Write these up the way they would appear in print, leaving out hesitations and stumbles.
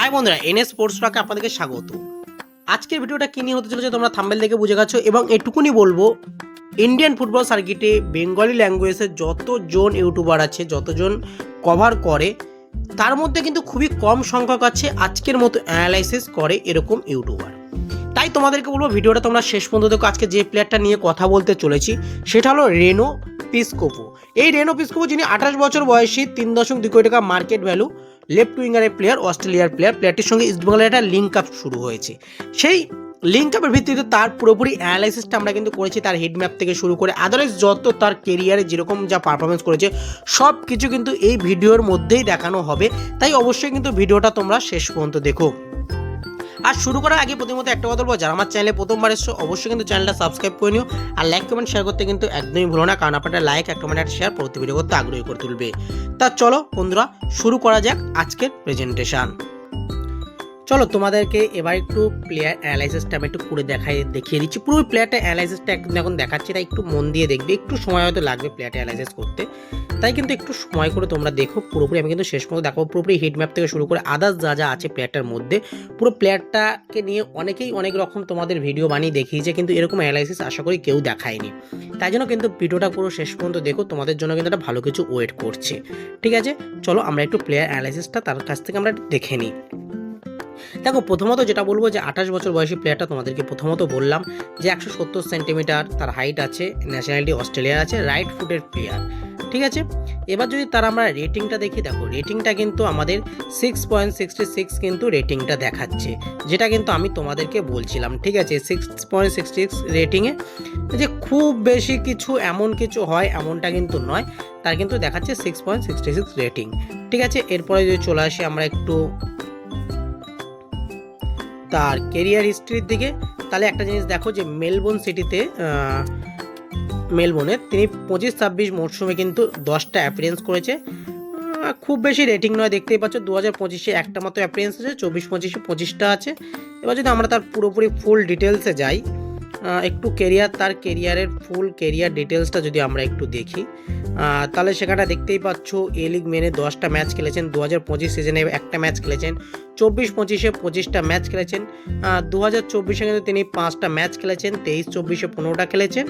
High বন্ধুরা, NS sports টকে আপনাদেরকে স্বাগত। আজকের ভিডিওটা কি নিয়ে হতে চলেছে তোমরা থাম্বনেল দেখে বুঝে গেছো, এবং এটুকুনি বলবো ইন্ডিয়ান ফুটবল সার্কিটে বেঙ্গলি ল্যাঙ্গুয়েজের যতজন ইউটিউবার আছে, যতজন কভার করে, তার মধ্যে কিন্তু খুবই কম সংখ্যক আছে আজকের মতো অ্যানালাইসিস করে এরকম ইউটিউবার। তাই তোমাদেরকে বলবো ভিডিওটা তোমরা শেষ পর্যন্ত দেখো। আজকে যে প্লেয়ারটা নিয়ে কথা বলতে চলেছি সেটা হলো রেনো পিসকোপো। এই রেনো পিসকোপো, যিনি 28 বছর বয়সী, 3.2 কোটি টাকা মার্কেট ভ্যালু, লেফট উইঙ্গারের প্লেয়ার, অস্ট্রেলিয়ার প্লেয়ার। প্লেয়ারটির সঙ্গে ইস্টবেঙ্গলের একটা লিঙ্ক আপ শুরু হয়েছে। সেই লিঙ্ক আপের ভিত্তিতে তার পুরোপুরি অ্যানালাইসিসটা আমরা কিন্তু করেছি, তার হিট ম্যাপ থেকে শুরু করে আদারওয়াইজ যত তার কেরিয়ারে যেরকম যা পারফরমেন্স করেছে সব কিছু কিন্তু এই ভিডিওর মধ্যেই দেখানো হবে। তাই অবশ্যই কিন্তু ভিডিওটা তোমরা শেষ পর্যন্ত দেখো। আর শুরু করার আগে প্রথমত একটা কথা বলবো, যারা আমার চ্যানেলে প্রথমবার এসছো অবশ্যই কিন্তু চ্যানেলটা সাবস্ক্রাইব করে নিও, আর লাইক কমেন্ট শেয়ার করতে কিন্তু একদমই ভুলো না, কারণ আপনারা লাইক, এক কমেন্ট, একটা শেয়ার পরবর্তী ভিডিও করতে আগ্রহী করে তুলবে। তা চলো বন্ধুরা, শুরু করা যাক আজকের প্রেজেন্টেশন। চলো তোমাদেরকে এবার একটু প্লেয়ার অ্যানালাইসিসটা আমি একটু করে দেখিয়ে দিচ্ছি। পুরো প্লেয়ারটা অ্যানালাইসিসটা এখন দেখাচ্ছি, তাই একটু মন দিয়ে দেখবে। একটু সময় হয়তো লাগবে প্লেয়ারটা অ্যানালাইসিস করতে, তাই কিন্তু একটু সময় করে তোমরা দেখো। পুরোপুরি আমি কিন্তু শেষ পর্যন্ত দেখাবো, পুরোপুরি হিট ম্যাপ থেকে শুরু করে আদার্স যা যা আছে প্লেয়ারটার মধ্যে। পুরো প্লেয়ারটাকে নিয়ে অনেকেই অনেক রকম তোমাদের ভিডিও বানিয়ে দেখিয়েছে, কিন্তু এরকম অ্যানালাইসিস আশা করি কেউ দেখায়নি। তাই জন্য কিন্তু ভিডিওটা পুরো শেষ পর্যন্ত দেখো, তোমাদের জন্য কিন্তু একটা ভালো কিছু ওয়েট করছে। ঠিক আছে, চলো আমরা একটু প্লেয়ার অ্যানালাইসিসটা তার কাছ থেকে আমরা দেখে নিই। দেখো, প্রথমত যেটা বলবো যে 28 বছর বয়সী প্লেয়ারটা, তোমাদেরকে প্রথমত বললাম যে 170 সেন্টিমিটার তার হাইট আছে, ন্যাশনালিটি অস্ট্রেলিয়ার আছে, রাইট ফুটের প্লেয়ার। ঠিক আছে, এবার যদি তার আমরা রেটিংটা দেখি, দেখো রেটিংটা কিন্তু আমাদের 6.66 কিন্তু রেটিংটা দেখাচ্ছে, যেটা কিন্তু আমি তোমাদেরকে বলছিলাম। ঠিক আছে, 6.66 রেটিংয়ে যে খুব বেশি কিছু এমন কিছু হয় এমনটা কিন্তু নয়, তার কিন্তু দেখাচ্ছে 6.66 রেটিং। ঠিক আছে, এরপরে যদি চলে আসি আমরা একটু তার কেরিয়ার হিস্ট্রির দিকে, তাহলে একটা জিনিস দেখো যে মেলবোর্নে তিনি 25-26 মরশুমে কিন্তু 10টা অ্যাপিয়ারেন্স করেছে। খুব বেশি রেটিং নয়, দেখতেই পাচ্ছ। 2025-এ একটা মতো অ্যাপিয়ারেন্স আছে, 24-25-এ 25টা আছে। এবার যদি আমরা তার পুরোপুরি ফুল ডিটেলসে যাই, একটু তার কেরিয়ারের ফুল কেরিয়ার ডিটেলসটা যদি আমরা একটু দেখি, তাহলে সেখানে দেখতেই পাচ্ছ এ লিগ মেনে 10টা ম্যাচ খেলেছেন, 2025 সিজনে একটা ম্যাচ খেলেছেন, 24-25-এ 25টা ম্যাচ খেলেছেন, 2024-এ কিন্তু তিনি 5টা ম্যাচ খেলেছেন, 23-24-এ 15টা খেলেছেন,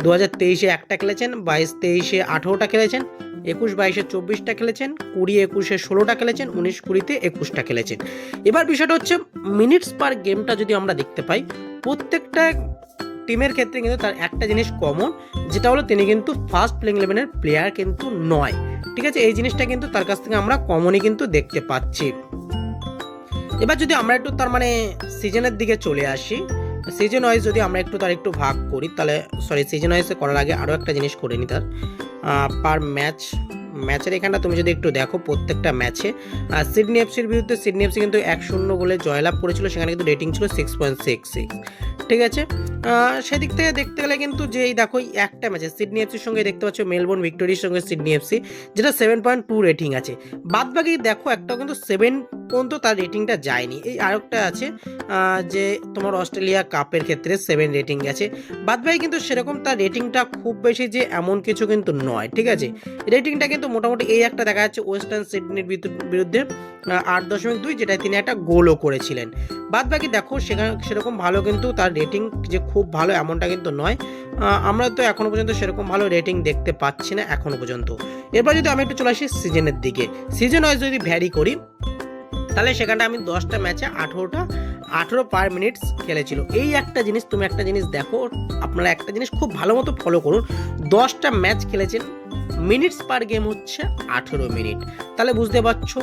2023-এ একটা খেলেছেন, 22-23-এ 18টা খেলেছেন, 21-22-এ 24টা খেলেছেন, 20-21-এ 16টা খেলেছেন, 19-20-তে 21টা খেলেছেন। এবার বিষয়টা হচ্ছে মিনিটস পার গেমটা যদি আমরা দেখতে পাই, প্রত্যেকটা টিমের ক্ষেত্রে কিন্তু তার একটা জিনিস কমন, যেটা হলো তিনি কিন্তু ফার্স্ট প্লেইং 11-এর প্লেয়ার কিন্তু নয়। ঠিক আছে, এই জিনিসটা কিন্তু তার কাছ থেকে আমরা কমনই কিন্তু দেখতে পাচ্ছি। এবার যদি আমরা একটু তার সিজনের দিকে চলে আসি, সিজন ওয়াইজ যদি আমরা একটু তার একটু ভাগ করি, তাহলে সিজন ওয়াইজে করার আগে আরও একটা জিনিস করে নিই, তার পার ম্যাচের এখানটা তুমি যদি একটু দেখো, প্রত্যেকটা ম্যাচে সিডনি এফসির বিরুদ্ধে সিডনি এফসি কিন্তু 1-0 গোলে জয়লাভ করেছিল, সেখানে কিন্তু রেটিং ছিল 6.66। ঠিক আছে, সেদিক থেকে দেখতে গেলে কিন্তু যেই দেখো একটা ম্যাচে সিডনি এফসির সঙ্গে দেখতে পাচ্ছ মেলবোর্ন ভিক্টোরিয়ার সঙ্গে সিডনি এফসি, যেটা 7.2 রেটিং আছে। বাদ বাকি দেখো একটাও কিন্তু 7 পর্যন্ত তার রেটিংটা যায়নি। এই আরেকটা আছে যে তোমার অস্ট্রেলিয়া কাপের ক্ষেত্রে 7 রেটিং গেছে। বাদ বাকি কিন্তু সেরকম তার রেটিংটা খুব বেশি যে এমন কিছু কিন্তু নয়। ঠিক আছে, রেটিংটা কিন্তু মোটামুটি এই একটা দেখা যাচ্ছে ওয়েস্টার্ন সিডনির বিরুদ্ধে 8.2, যেটায় তিনি একটা গোলও করেছিলেন। বাদ বাকি দেখো সেরকম ভালো কিন্তু তার রেটিং যে খুব ভালো এমনটা কিন্তু নয়। আমরা তো এখনো পর্যন্ত সেরকম ভালো রেটিং দেখতে পাচ্ছি না এখনো পর্যন্ত। এরপর যদি আমি একটু চলে আসি সিজনের দিকে, সিজন ওয়াইজ যদি ভ্যারি করি, তাহলে সেখানটা আমি 10টা ম্যাচে 18 পার মিনিটস খেলেছিল। এই একটা জিনিস, তুমি একটা জিনিস দেখো, আপনারা একটা জিনিস খুব ভালো মতো ফলো করুন, 10টা ম্যাচ খেলেছেন, মিনিটস পার গেম হচ্ছে 18 মিনিট। তাহলে বুঝতে পারছো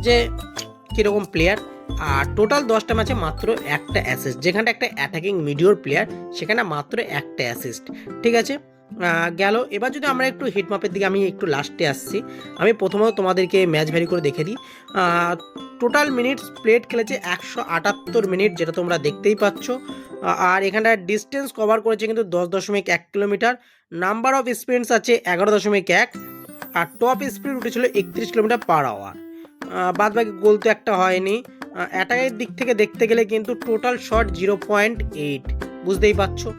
যে কীরকম প্লেয়ার। আর টোটাল 10টা ম্যাচে মাত্র একটা অ্যাসিস্ট, যেখানটা একটা অ্যাটাকিং মিডিওর প্লেয়ার, সেখানে মাত্র একটা অ্যাসিস্ট। ঠিক আছে, গেল। এবার যদি আমরা একটু হিট ম্যাপের দিকে আমি একটু লাস্টে আসছি, আমি প্রথমত তোমাদেরকে ম্যাচ ভ্যারি করে দেখে দিই। টোটাল মিনিটস প্লেড খেলেছে 178 মিনিট, যেটা তোমরা দেখতেই পাচ্ছ। আর এখানটা ডিস্টেন্স কভার করেছে কিন্তু 10.1 কিলোমিটার, নাম্বার অফ স্পিডস আছে 11.1, আর টপ স্পিড উঠেছিল 31 কিলোমিটার পার আওয়ার। বাদ বাকি গোল তো একটা হয়নি। অ্যাটাকের দিক থেকে দেখতে গেলে কিন্তু টোটাল শট 0.8, বুঝতেই পারছো।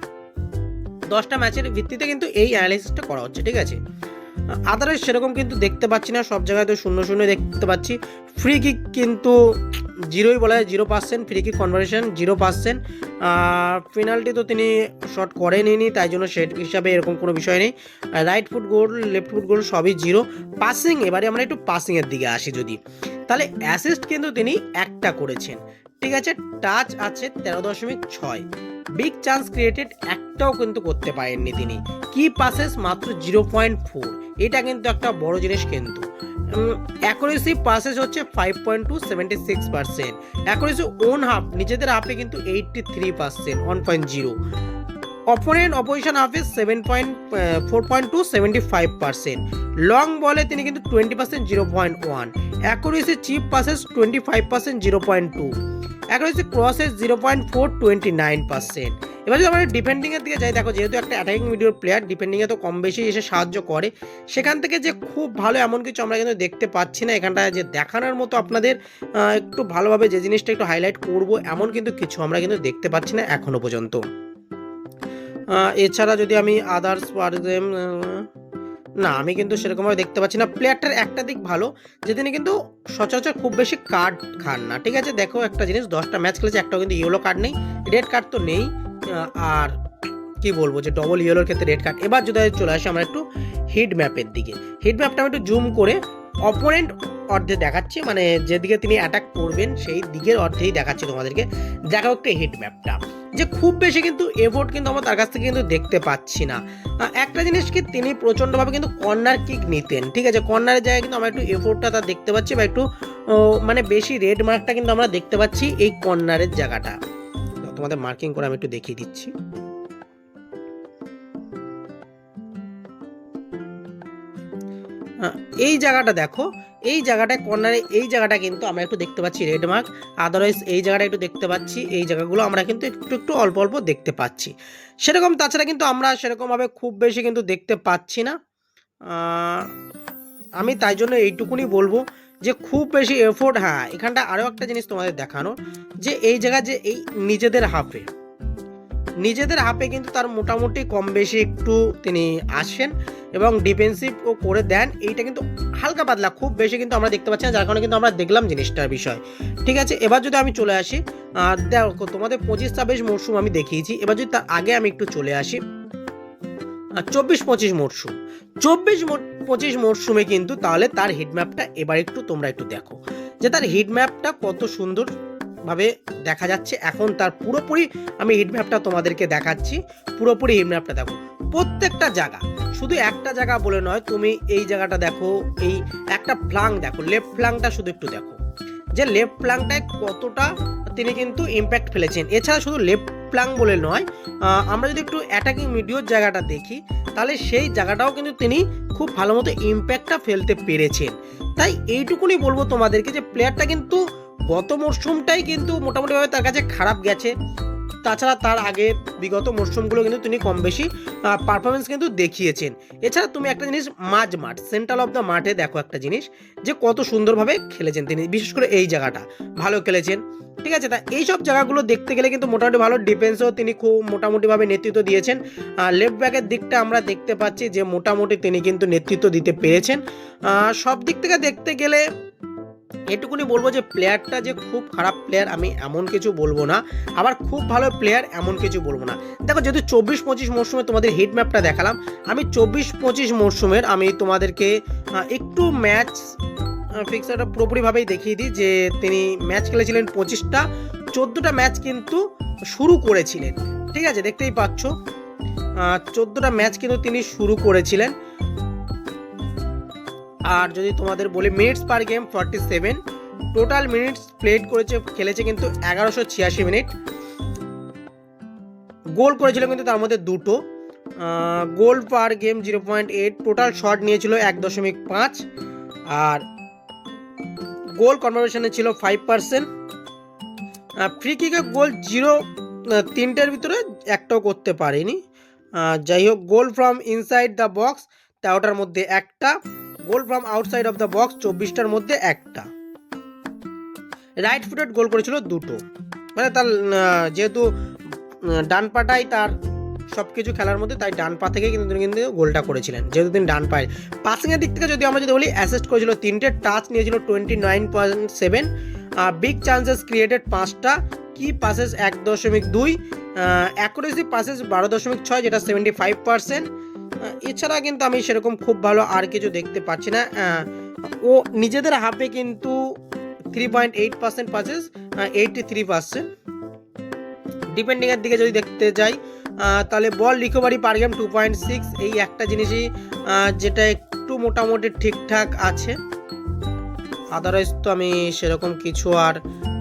10টা ম্যাচের ভিত্তিতে কিন্তু এই অ্যানালাইসিসটা করা হচ্ছে। ঠিক আছে, আদারওয়াইজ সেরকম কিন্তু দেখতে পাচ্ছি না, সব জায়গায় তো 0-0 দেখতে পাচ্ছি। ফ্রি কিক কিন্তু জিরোই বলা যায়, 0% ফ্রি কিক কনভার্সন 0%। পেনাল্টি তো তিনি শট করেনি, তাই জন্য সেট হিসাবে এরকম কোনো বিষয় নেই। রাইট ফুট গোল, লেফট ফুট গোল সবই 0। পাসিং, এবারে আমরা একটু পাসিংয়ের দিকে আসি যদি, তাহলে অ্যাসিস্ট কিন্তু তিনি একটা করেছেন, ঠিক আছে। টাচ আছে 13.6, বিগ চান্স ক্রিয়েটেড একটাও কিন্তু করতে পারেননি তিনি। কি পাসেস মাত্র 0.4, এটা কিন্তু একটা বড় জিনিস কিন্তু। অ্যাকুরেসি পাসেস হচ্ছে 5.2, 76%। অ্যাকুরেসি ওন হাফ, নিজেদের হাফে কিন্তু 83%, 1.0। অপোজিশন হাফে 4.2, 75%। লং বলে তিনি কিন্তু 20%, 0.1। Accuracy chip passes 25%, 0.2। Accuracy crosses 0.4, 29%। এবার যদি আমরা ডিফেন্ডিংয়ের দিকে যাই, দেখো যেহেতু একটা অ্যাটাকিং মিডফিল্ড প্লেয়ার, ডিফেন্ডিংয়ে তো কম বেশি এসে সাহায্য করে, সেখান থেকে যে খুব ভালো এমন কিছু আমরা কিন্তু দেখতে পাচ্ছি না। এখানটায় যে দেখানোর মতো আপনাদের একটু ভালোভাবে যে জিনিসটা একটু হাইলাইট করব, এমন কিন্তু কিছু আমরা কিন্তু দেখতে পাচ্ছি না এখনো পর্যন্ত। এছাড়া যদি আমি আদার্স পারগেম, না আমি কিন্তু সেরকমভাবে দেখতে পাচ্ছি না। প্লেয়ারটার একটা দিক ভালো যে তিনি কিন্তু সচরাচর খুব বেশি কার্ড খান না, ঠিক আছে। দেখো একটা জিনিস, 10টা ম্যাচ খেলেছে, একটাও কিন্তু ইয়েলো কার্ড নেই, রেড কার্ড তো নেই। আর কি বলবো যে ডবল ইয়েলোর ক্ষেত্রে রেড কার্ড। এবার যদি চলে আসি আমরা একটু হিট ম্যাপের দিকে, হিট ম্যাপটা আমি একটু জুম করে অপোনেন্ট অর্ধে দেখাচ্ছি, মানে যেদিকে তিনি অ্যাটাক করবেন সেই দিকের অর্ধেই দেখাচ্ছি তোমাদেরকে। দেখো একটা হিট ম্যাপটা, যে খুব বেশি কিন্তু এফোর্ট কিন্তু আমরা তার কাছ থেকে কিন্তু দেখতে পাচ্ছি না। একটা জিনিস কি, তিনি প্রচণ্ডভাবে কিন্তু কর্নার কিক নিতেন, ঠিক আছে। কর্নারের জায়গায় কিন্তু আমরা একটু এফোর্টটা তার দেখতে পাচ্ছি, বা একটু মানে বেশি রেড মার্কটা কিন্তু আমরা দেখতে পাচ্ছি এই কর্নারের জায়গাটা। তোমাদের মার্কিং করে আমি একটু দেখিয়ে দিচ্ছি। এই জায়গাটা দেখো, এই জায়গাটা কর্নারে, এই জায়গাটা কিন্তু আমরা একটু দেখতে পাচ্ছি রেড মার্ক। আদারওয়াইজ এই জায়গাটা একটু দেখতে পাচ্ছি, এই জায়গাগুলো আমরা কিন্তু একটু একটু অল্প অল্প দেখতে পাচ্ছি সেরকম। তাছাড়া কিন্তু আমরা সেরকমভাবে খুব বেশি কিন্তু দেখতে পাচ্ছি না। আমি তাই জন্য এইটুকুনি বলবো যে খুব বেশি এফোর্ট। হ্যাঁ, এখানটা আরও একটা জিনিস তোমাদের দেখানো, যে এই জায়গায় যে এই নিজেদের হাফে কিন্তু তার মোটামুটি কম বেশি একটু তিনি আসেন এবং ডিফেন্সিভও করে দেন। এইটা কিন্তু হালকা পাতলা, খুব বেশি কিন্তু আমরা দেখতে পাচ্ছি না, যার কারণে কিন্তু আমরা দেখলাম জিনিসটার বিষয়, ঠিক আছে। এবার যদি আমি চলে আসি, দেখো তোমাদের 25-26 মরশুম আমি দেখিয়েছি। এবার যদি তার আগে আমি একটু চলে আসি 24-25 মরশুম, 24-25 মরশুমে কিন্তু তাহলে তার হিটম্যাপটা এবার একটু তোমরা একটু দেখো, যে তার হিটম্যাপটা কত সুন্দর ভাবে দেখা যাচ্ছে। এখন তার পুরোপুরি আমি হিটম্যাপটা তোমাদেরকে দেখাচ্ছি, পুরোপুরি হিটম্যাপটা দেখো, প্রত্যেকটা জায়গা, শুধু একটা জায়গা বলে নয়। তুমি এই জায়গাটা দেখো, এই একটা ফ্লাং দেখো, লেফট ফ্লাংটা শুধু একটু দেখো, যে লেফট ফ্লাংটায় কতটা তিনি কিন্তু ইম্প্যাক্ট ফেলেছেন। এছাড়া শুধু লেফট ফ্লাং বলে নয়, আমরা যদি একটু অ্যাটাকিং মিডিওর জায়গাটা দেখি, তাহলে সেই জায়গাটাও কিন্তু তিনি খুব ভালো মতো ইম্প্যাক্টটা ফেলতে পেরেছেন। তাই এইটুকুনি বলবো তোমাদেরকে, যে প্লেয়ারটা কিন্তু গত মরশুমটাই কিন্তু মোটামুটিভাবে তার কাছে খারাপ গেছে। তাছাড়া তার আগে বিগত মরশুমগুলো কিন্তু তিনি কম বেশি পারফরমেন্স কিন্তু দেখিয়েছেন। এছাড়া তুমি একটা জিনিস, মাঠ সেন্ট্রাল অফ দ্য মাঠে দেখো একটা জিনিস, যে কত সুন্দরভাবে খেলেছেন তিনি, বিশেষ করে এই জায়গাটা ভালো খেলেছেন, ঠিক আছে। তা এইসব জায়গাগুলো দেখতে গেলে কিন্তু মোটামুটি ভালো, ডিফেন্সও তিনি খুব মোটামুটিভাবে নেতৃত্ব দিয়েছেন। লেফট ব্যাকের দিকটা আমরা দেখতে পাচ্ছি যে মোটামুটি তিনি কিন্তু নেতৃত্ব দিতে পেরেছেন। সব দিক থেকে দেখতে গেলে এটুকুনি বলবো যে প্লেয়ারটা যে খুব খারাপ প্লেয়ার আমি এমন কিছু বলবো না, আবার খুব ভালো প্লেয়ার এমন কিছু বলবো না। দেখো যেহেতু 24-25 মরশুমে তোমাদের হিট ম্যাপটা দেখালাম, আমি 24-25 মরশুমের আমি তোমাদেরকে একটু ম্যাচ ফিক্সারটা পুরোপুরিভাবেই দেখিয়ে দিই। যে তিনি ম্যাচ খেলেছিলেন 25টা, 14টা ম্যাচ কিন্তু শুরু করেছিলেন, ঠিক আছে, দেখতেই পাচ্ছ 14টা ম্যাচ কিন্তু তিনি শুরু করেছিলেন। আর যদি তোমাদের বলি minutes per game 47, total minutes played খেলেছে কিন্তু 1186 মিনিট। গোল করেছিল কিন্তু তার মধ্যে দুটো, গোল পার গেম 0.8, টোটাল শট নিয়েছিল 1.5, আর গোল কনভার্সনে ছিল 5%। ফ্রি কিকে গোল 0, 3টের ভিতরে একটাও করতে পারেনি। যাই হোক, goal from inside the box 13টার মধ্যে একটা, goal from outside of the box 24টার মধ্যে একটা। রাইট ফুটেড গোল করেছিল দুটো, মানে তার যেহেতু ডান পাটাই তার সব কিছু খেলার মধ্যে, তাই ডান পা থেকে কিন্তু তিনি কিন্তু গোলটা করেছিলেন, যেহেতু তিনি ডান পায়ে। পাসিংয়ের দিক থেকে যদি আমরা যদি বলি, অ্যাসিস্ট করেছিল 3টে, টাচ নিয়েছিল 29.7, বিগ চান্সেস ক্রিয়েটেড 5টা, কি পাসেস 1.2, অ্যাকুরেসি পাসেস 12.6, যেটা 75%। এছাড়া কিন্তু আমি সেরকম খুব ভালো আর কিছু দেখতে পাচ্ছি না। ও নিজেদের হাফে কিন্তু 3.8% পাসেস, 83%। ডিফেন্ডিংয়ের দিকে যদি দেখতে যাই, তাহলে বল রিকভারি পার গেম 2.6, এই একটা জিনিসই যেটা একটু মোটামুটি ঠিকঠাক আছে। আদারওয়াইজ তো আমি সেরকম কিছু আর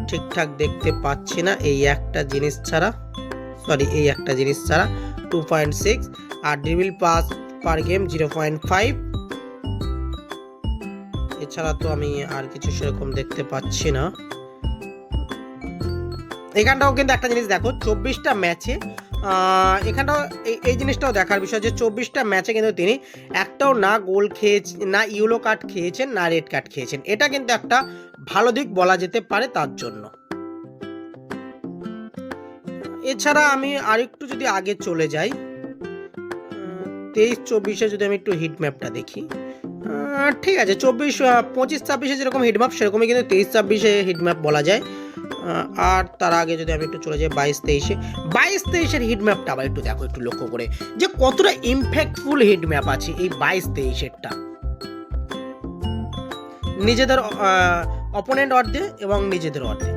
ঠিকঠাক দেখতে পাচ্ছি না, এই একটা জিনিস ছাড়া, 2.6। আর ড্রিবল পাস পার গেম 0.5। এছাড়া তো আমি আর কিছু সেরকম দেখতে পাচ্ছি না। এখানটাও কিন্তু একটা জিনিস দেখো, 24টা ম্যাচে, এখানটাও এই জিনিসটাও দেখার বিষয় যে 24টা ম্যাচে কিন্তু তিনি একটাও না গোল খেয়েছেন, না ইয়েলো কার্ড খেয়েছেন, না রেড কার্ড খেয়েছেন। এটা কিন্তু একটা ভালো দিক বলা যেতে পারে তার জন্য। এছাড়া আমি আরেকটু যদি আগে চলে যাই, 23-24-এ যদি আমি একটু হিট ম্যাপটা দেখি, ঠিক আছে, 25-26-এ যেরকম হিট ম্যাপ, সেরকমই কিন্তু 23-26-এ হিট ম্যাপ বলা যায়। আর তার আগে যদি আমি একটু চলে যাই 22-23-এর হিট ম্যাপটা আবার একটু দেখো, একটু লক্ষ্য করে যে কতটা ইম্প্যাক্টফুল হিট ম্যাপ আছে এই 22-23-এরটা। নিজেদের অপোনেন্ট অর্ধে এবং নিজেদের অর্ধে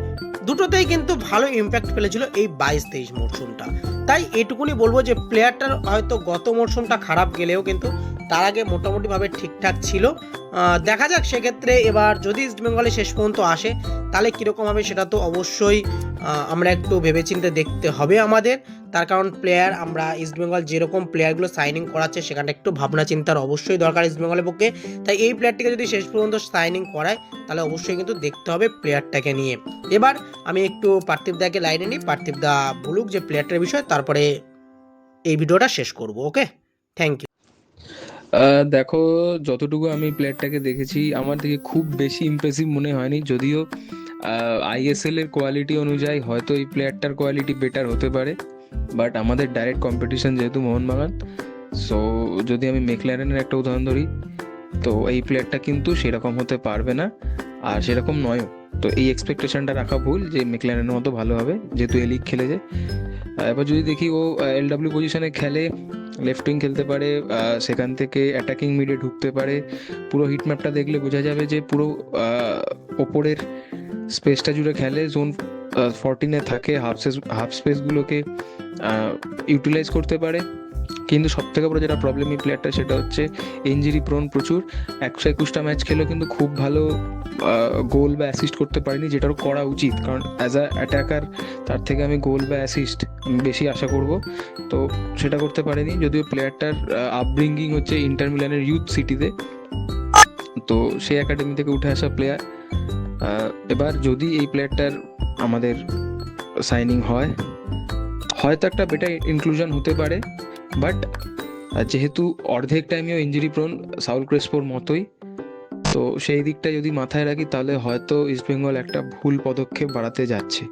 দুটোতেই কিন্তু ভালো ইম্প্যাক্ট ফেলেছিল এই 22-23 মরশুমটা। তাই এটুকুনি বলবো যে প্লেয়ারটার হয়তো গত মরশুমটা খারাপ গেলেও কিন্তু তার আগে মোটামুটিভাবে ঠিকঠাক ছিল। দেখা যাক সেক্ষেত্রে এবার যদি ইস্টবেঙ্গলে শেষ পর্যন্ত আসে তাহলে কীরকম হবে, সেটা তো অবশ্যই আমরা একটু ভেবেচিন্তে দেখতে হবে আমাদের। তার কারণ প্লেয়ার, আমরা ইস্টবেঙ্গল যেরকম প্লেয়ারগুলো সাইনিং করাচ্ছে সেখানটা একটু ভাবনা চিন্তার অবশ্যই দরকার ইস্টবেঙ্গলের পক্ষে। তাই এই প্লেয়ারটিকে যদি শেষ পর্যন্ত সাইনিং করায় তাহলে অবশ্যই কিন্তু দেখতে হবে প্লেয়ারটাকে নিয়ে। এবার আমি একটু পার্থিব দাকে লাইনে নিই, পার্থিব দা বলুক যে প্লেয়ারটার বিষয়ে, তারপরে এই ভিডিওটা শেষ করব। ওকে, থ্যাংক ইউ। দেখো, যতটুকু আমি প্লেয়ারটাকে দেখেছি আমার থেকে খুব বেশি ইমপ্রেসিভ মনে হয়নি। যদিও আইএসএল এর কোয়ালিটি অনুযায়ী হয়তো এই প্লেয়ারটার কোয়ালিটি বেটার হতে পারে, বাট আমাদের ডাইরেক্ট কম্পিটিশন যেহেতু মোহনবাগান, সো যদি আমি মেকল্যারেনের একটা উদাহরণ ধরি, তো এই প্লেয়ারটা কিন্তু সেরকম হতে পারবে না, আর সেরকম নয়ও। তো এই এক্সপেকটেশনটা রাখা ভুল যে মেকল্যারেনের মতো ভালো হবে, যেহেতু এ লিগ খেলেছে। এবার যদি দেখি ও এলডব্লিউ পজিশনে খেলে, লেফট উইং খেলতে পারে, সেখান থেকে অ্যাটাকিং মিডে ঢুকতে পারে। পুরো হিট ম্যাপটা দেখলে বোঝা যাবে যে পুরো ওপরের স্পেসটা জুড়ে খেলে, জোন 14-এ থাকে, হাফ স্পেসগুলোকে ইউটিলাইজ করতে পারে। কিন্তু সব থেকে বড় যেটা প্রবলেম এই প্লেয়ারটা, সেটা হচ্ছে ইঞ্জুরি প্রোন প্রচুর। 121টা ম্যাচ খেলেও কিন্তু খুব ভালো গোল বা অ্যাসিস্ট করতে পারিনি, যেটারও করা উচিত, কারণ অ্যাজ আ অ্যাটাকার তার থেকে আমি গোল বা অ্যাসিস্ট বেশি আশা করব, তো সেটা করতে পারিনি। যদিও প্লেয়ারটার আপব্রিঙ্গিং হচ্ছে ইন্টার মিলানের ইউথ সিটিতে, তো সেই একাডেমি থেকে উঠে আসা প্লেয়ার। এবার যদি এই প্লেয়ারটার আমাদের সাইনিং হয়, হয়তো একটা বেটার ইনক্লুশন হতে পারে, বাট যেহেতু অর্ধেক টাইমেও ইঞ্জুরি প্রোন সাউল ক্রেসপোর মতোই, তো সেই দিকটা যদি মাথায় রাখি তাহলে হয়তো ইস্টবেঙ্গল একটা ভুল পদক্ষেপ বাড়াতে যাচ্ছে।